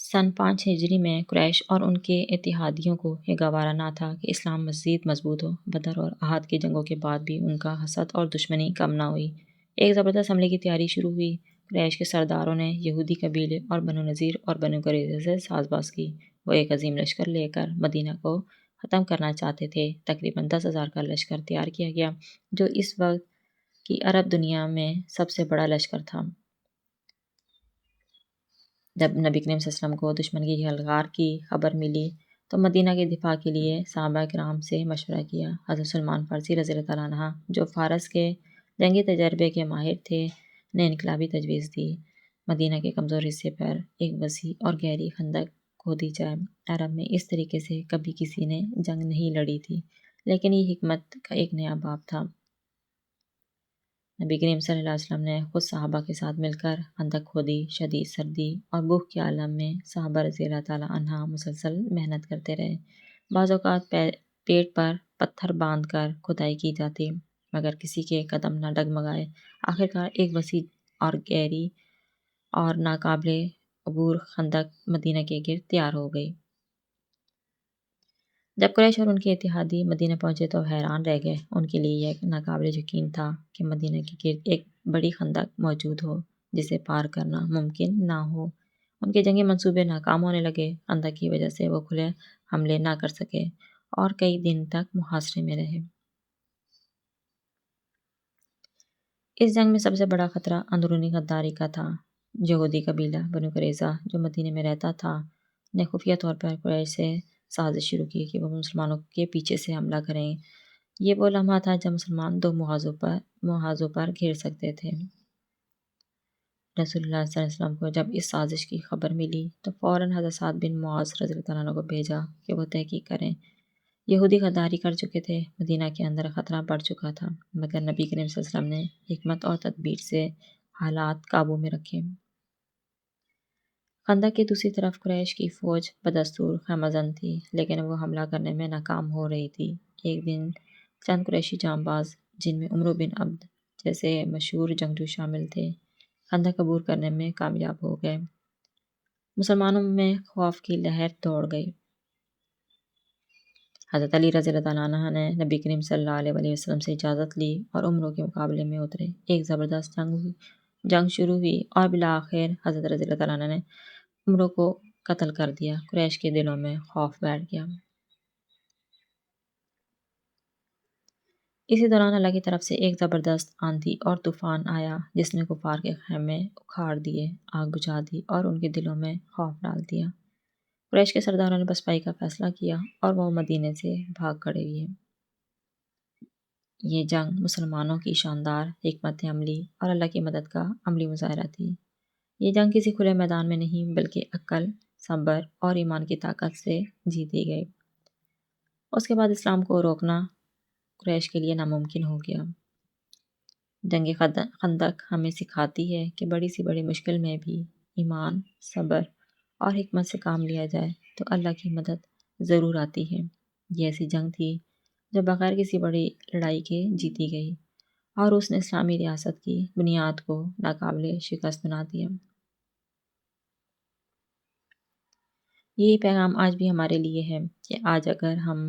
سن 5 ہجری میں قریش اور ان کے اتحادیوں کو یہ گوارا نہ تھا کہ اسلام مزید مضبوط ہو۔ بدر اور احد کی جنگوں کے بعد بھی ان کا حسد اور دشمنی کم نہ ہوئی۔ ایک زبردست حملے کی تیاری شروع ہوئی۔ قریش کے سرداروں نے یہودی قبیلے اور بنو نذیر اور بنو قریظہ سے ساز باز کی۔ وہ ایک عظیم لشکر لے کر مدینہ کو ختم کرنا چاہتے تھے۔ تقریباً 10,000 کا لشکر تیار کیا گیا، جو اس وقت کی عرب دنیا میں سب سے بڑا لشکر تھا۔ جب نبی کریم صلی اللہ علیہ وسلم کو دشمن کی یلغار کی خبر ملی تو مدینہ کے دفاع کے لیے صحابہ کرام سے مشورہ کیا۔ حضرت سلمان فارسی رضی اللہ تعالیٰ عنہ، جو فارس کے جنگی تجربے کے ماہر تھے، نے انقلابی تجویز دی۔ مدینہ کے کمزور حصے پر ایک وسیع اور گہری خندق کھودی جائے۔ عرب میں اس طریقے سے کبھی کسی نے جنگ نہیں لڑی تھی، لیکن یہ حکمت کا ایک نیا باب تھا۔ نبی کریم صلی اللہ علیہ وسلم نے خود صحابہ کے ساتھ مل کر خندق کھودی۔ شدید سردی اور بھوک کے عالم میں صحابہ رضی اللہ تعالیٰ عنہ مسلسل محنت کرتے رہے۔ بعض اوقات پیٹ پر پتھر باندھ کر کھدائی کی جاتی، مگر کسی کے قدم نہ ڈگمگائے۔ آخرکار ایک وسیع اور گہری اور ناقابل عبور خندق مدینہ کے گرد تیار ہو گئی۔ جب قریش اور ان کے اتحادی مدینہ پہنچے تو حیران رہ گئے۔ ان کے لیے یہ ناقابل یقین تھا کہ مدینہ کے گرد ایک بڑی خندق موجود ہو جسے پار کرنا ممکن نہ ہو۔ ان کے جنگی منصوبے ناکام ہونے لگے۔ خندق کی وجہ سے وہ کھلے حملے نہ کر سکے اور کئی دن تک محاصرے میں رہے۔ اس جنگ میں سب سے بڑا خطرہ اندرونی غداری کا تھا۔ یہودی قبیلہ بنو قریظہ جو مدینہ میں رہتا تھا نے خفیہ طور پر قریش سے سازش شروع کی کہ وہ مسلمانوں کے پیچھے سے حملہ کریں۔ یہ وہ لمحہ تھا جب مسلمان دو محاذوں پر گھیر سکتے تھے۔ رسول اللہ صلی اللہ علیہ وسلم کو جب اس سازش کی خبر ملی تو فوراً حضرت سعد بن معاذ رضی اللہ عنہ کو بھیجا کہ وہ تحقیق کریں۔ یہودی غداری کر چکے تھے، مدینہ کے اندر خطرہ بڑھ چکا تھا، مگر نبی کریم صلی اللہ علیہ وسلم نے حکمت اور تدبیر سے حالات قابو میں رکھے۔ خندق کی دوسری طرف قریش کی فوج بدستور خیمہ زن تھی، لیکن وہ حملہ کرنے میں ناکام ہو رہی تھی۔ ایک دن چند قریشی جانباز، جن میں عمرو بن عبد جیسے مشہور جنگجو شامل تھے، خندق عبور کرنے میں کامیاب ہو گئے۔ مسلمانوں میں خوف کی لہر دوڑ گئی۔ حضرت علی رضی اللہ تعالیٰ عنہ نے نبی کریم صلی اللہ علیہ وسلم سے اجازت لی اور عمروں کے مقابلے میں اترے۔ ایک زبردست جنگ شروع ہوئی اور بالآخر حضرت رضی اللہ تعالیٰ عنہ نے عمروں کو قتل کر دیا۔ قریش کے دلوں میں خوف بیٹھ گیا۔ اسی دوران اللہ کی طرف سے ایک زبردست آندھی اور طوفان آیا جس نے کفار کے خیمے اکھاڑ دیے، آگ بجھا دی اور ان کے دلوں میں خوف ڈال دیا۔ قریش کے سرداروں نے پسپائی کا فیصلہ کیا اور وہ مدینے سے بھاگ کھڑے ہوئے۔ یہ جنگ مسلمانوں کی شاندار حکمت عملی اور اللہ کی مدد کا عملی مظاہرہ تھی۔ یہ جنگ کسی کھلے میدان میں نہیں بلکہ عقل، صبر اور ایمان کی طاقت سے جیتی گئی۔ اس کے بعد اسلام کو روکنا قریش کے لیے ناممکن ہو گیا۔ جنگ خندق ہمیں سکھاتی ہے کہ بڑی سی بڑی مشکل میں بھی ایمان، صبر اور حکمت سے کام لیا جائے تو اللہ کی مدد ضرور آتی ہے۔ یہ ایسی جنگ تھی جو بغیر کسی بڑی لڑائی کے جیتی گئی اور اس نے اسلامی ریاست کی بنیاد کو ناقابل شکست بنا دیا۔ یہی پیغام آج بھی ہمارے لیے ہے کہ آج اگر ہم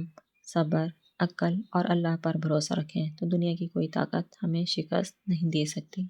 صبر، عقل اور اللہ پر بھروسہ رکھیں تو دنیا کی کوئی طاقت ہمیں شکست نہیں دے سکتی۔